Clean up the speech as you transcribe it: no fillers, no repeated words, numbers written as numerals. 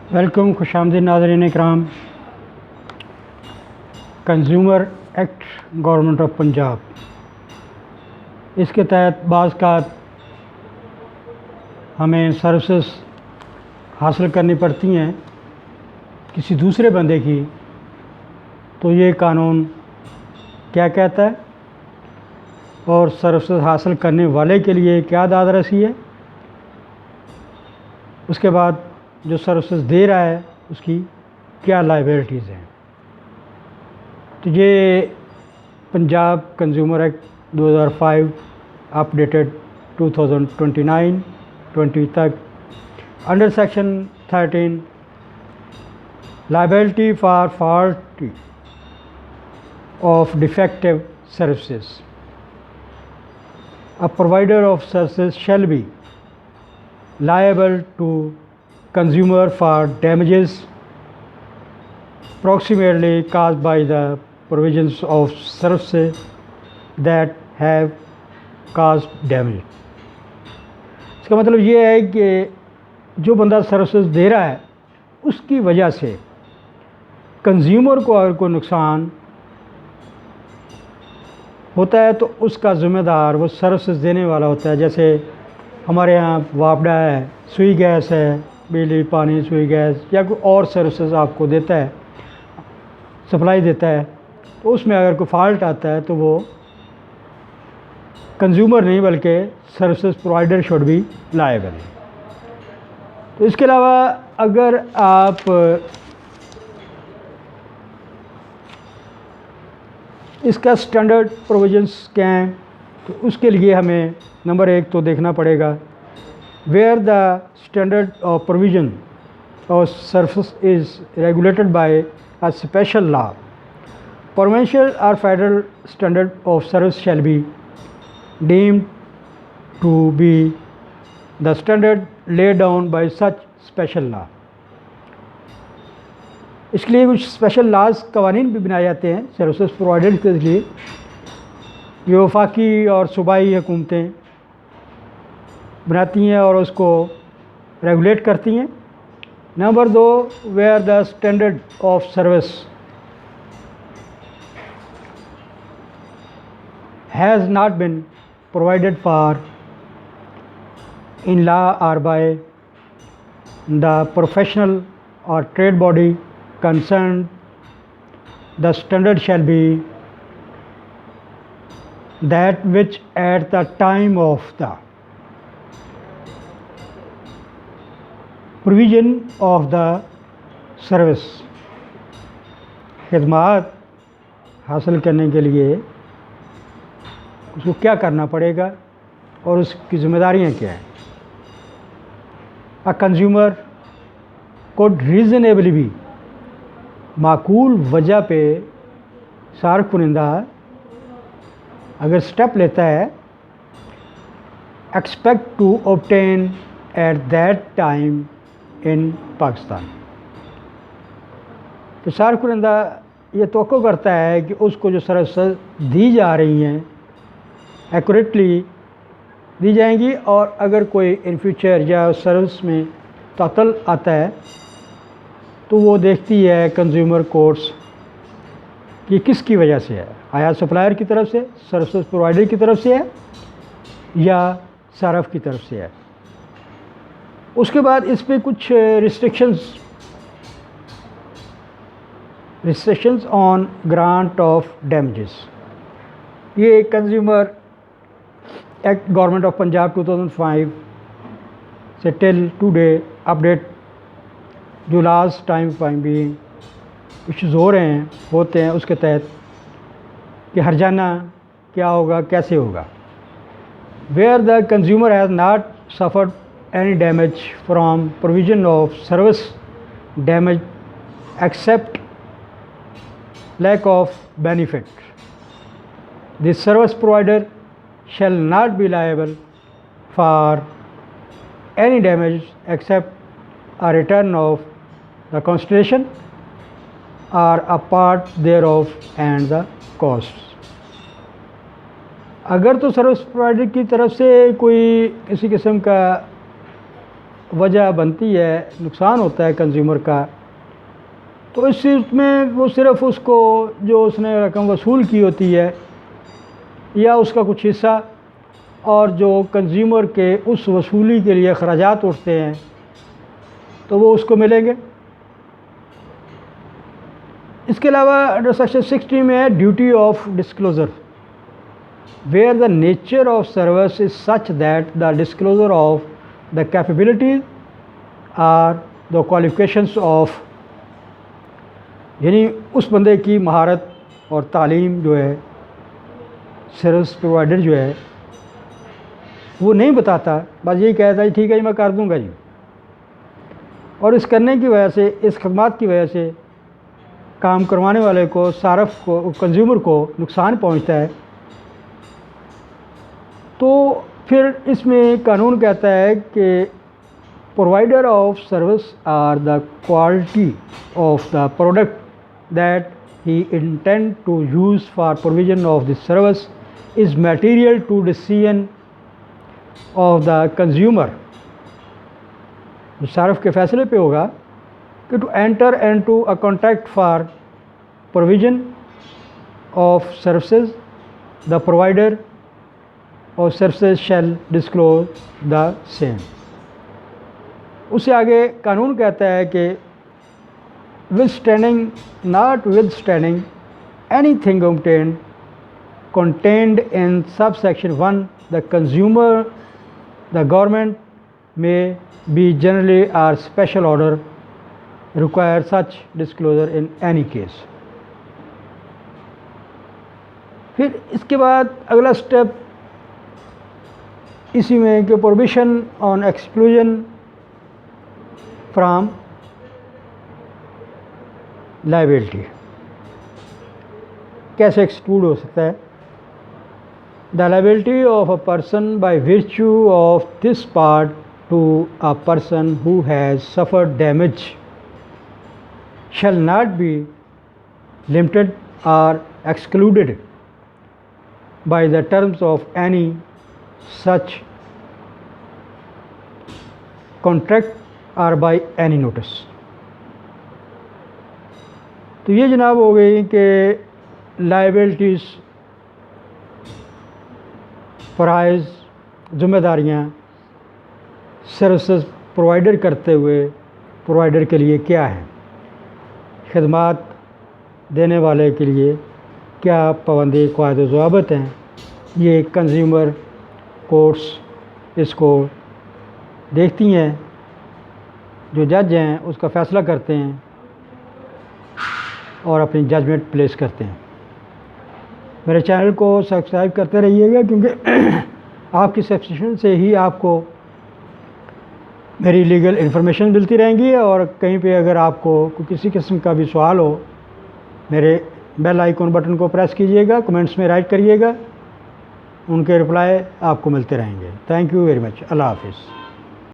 Welcome, खुशामदीद नाज़रीन इकराम। Consumer act government of Punjab, इसके तहत बाज़ का हमें सर्विसेज हासिल करनी पड़ती हैं किसी दूसरे बंदे की, तो ये कानून क्या कहता है और सर्विसेज हासिल करने वाले के लिए क्या दाद रसी है। उसके बाद जो सर्विसेज दे रहा है उसकी क्या लायबिलिटीज़ हैं। तो ये पंजाब कंज्यूमर एक्ट 2005 अपडेटेड 2029-20 तक under section 13 liability for fault of defective services, a provider of services shall be liable to consumer for damages approximately caused by the provisions of services that have caused damage। इसका मतलब ये है कि जो बंदा services दे रहा है उसकी वजह से कंज्यूमर को अगर कोई नुकसान होता है तो उसका ज़िम्मेदार वो सर्विसेज देने वाला होता है। जैसे हमारे यहाँ वापडा है, सुई गैस है, बिजली पानी सुई गैस या कोई और सर्विसेज आपको देता है, सप्लाई देता है, तो उसमें अगर कोई फॉल्ट आता है तो वो कंज्यूमर नहीं बल्कि services provider should be liable. तो इसके अलावा अगर आप इसका स्टैंडर्ड प्रोविजंस क्या हैं तो उसके लिए हमें नंबर 1 तो देखना पड़ेगा where the standard of provision of service is regulated by a special law. Provincial और federal standard of service shall be deemed to be the standard laid down by such special law. इसके लिए कुछ special laws कवानीन भी बनाए जाते हैं services provider के लिए, जो वफाकी और सूबाई हुकूमतें बनाती हैं और उसको रेगुलेट करती हैं। Number 2, where the standard of service has not been provided for in law और बाय द प्रोफेशनल और trade body concern, the standard shall be that which at the time of the provision of the service, खिदमात हासिल करने के लिए उसको क्या करना पड़ेगा और उसकी ज़िम्मेदारियाँ क्या हैं। अ कंज्यूमर could reasonably भी माकूल वजह पे सार्फ कुनिंदा अगर स्टेप लेता है expect to obtain at that time in Pakistan, तो सार्फ कुनिंदा ये तवक्को करता है कि उसको जो सर्विसेज दी जा रही हैं एक्यूरेटली दी जाएंगी, और अगर कोई इन फ्यूचर या सर्विस में तातल आता है तो वो देखती है कंज्यूमर कोर्ट्स कि किसकी वजह से है, आया सप्लायर की तरफ से, सर्विसेज प्रोवाइडर की तरफ से है या सारफ की तरफ से है। उसके बाद इस पे कुछ restrictions on grant of damages. ये consumer act government of Punjab 2005 से टिल टुडे अपडेट जो लास्ट टाइम भी इश्यूज़ हो रहे हैं होते हैं, उसके तहत कि हर्जाना क्या होगा, कैसे होगा। Where the consumer has not suffered any damage from provision of service damage except lack of benefit, the service provider shall not be liable for any damage except a return of the consideration और a part there of and the cost. अगर तो service provider की तरफ से कोई किसी किस्म का वजह बनती है, नुकसान होता है कंज्यूमर का, तो इस चीज़ में वो सिर्फ़ उसको जो उसने रकम वसूल की होती है या उसका कुछ हिस्सा, और जो कंज्यूमर के उस वसूली के लिए अखराजात उठते हैं तो वो उसको मिलेंगे। इसके अलावा अंडर सेक्शन 60 में है duty of disclosure, where the nature of service is such that the disclosure of the capabilities are the qualifications of, यानी उस बंदे की महारत और तालीम जो है सर्विस प्रोवाइडर जो है वो नहीं बताता, बस यही कहता है ठीक है जी मैं कर दूंगा जी, और इस करने की वजह से, इस खदमात की वजह से काम करवाने वाले को, सारफ को, कंज्यूमर को नुकसान पहुंचता है। तो फिर इसमें कानून कहता है कि provider of service are the quality of the product that he intend to use for provision of this service is material to decision of the consumer. सारफ के फैसले पे होगा कि to enter and to a contract for provision of services the provider और services shall disclose the same. उससे आगे कानून कहता है कि withstanding, notwithstanding anything obtained contained in subsection 1 the consumer, the government may be generally or special order require such disclosure in any case। फिर इसके बाद अगला स्टेप इसी में कि prohibition on exclusion from liability, कैसे एक्सक्लूड हो सकता है। The liability of a person by virtue of this part to a person who has suffered damage shall not be limited or excluded by the terms of any such contract or by any notice। तो ये जनाब हो गई कि liabilities, फ़राइज़, ज़िम्मेदारियाँ services provider करते हुए provider के लिए क्या हैं, खदमात देने वाले के लिए क्या पाबंदी क़वायद व ज़वाबित हैं। ये कंज्यूमर कोर्ट्स इसको देखती हैं, जो जज हैं उसका फ़ैसला करते हैं और अपनी जजमेंट प्लेस करते हैं। मेरे चैनल को सब्सक्राइब करते रहिएगा, क्योंकि आपकी सब्सक्रिप्शन से ही आपको मेरी लीगल इन्फॉर्मेशन मिलती रहेंगी, और कहीं पे अगर आपको किसी किस्म का भी सवाल हो, मेरे बेल आइकॉन बटन को प्रेस कीजिएगा, कमेंट्स में राइट करिएगा, उनके रिप्लाई आपको मिलते रहेंगे। Thank you very much. अल्लाह हाफिज़।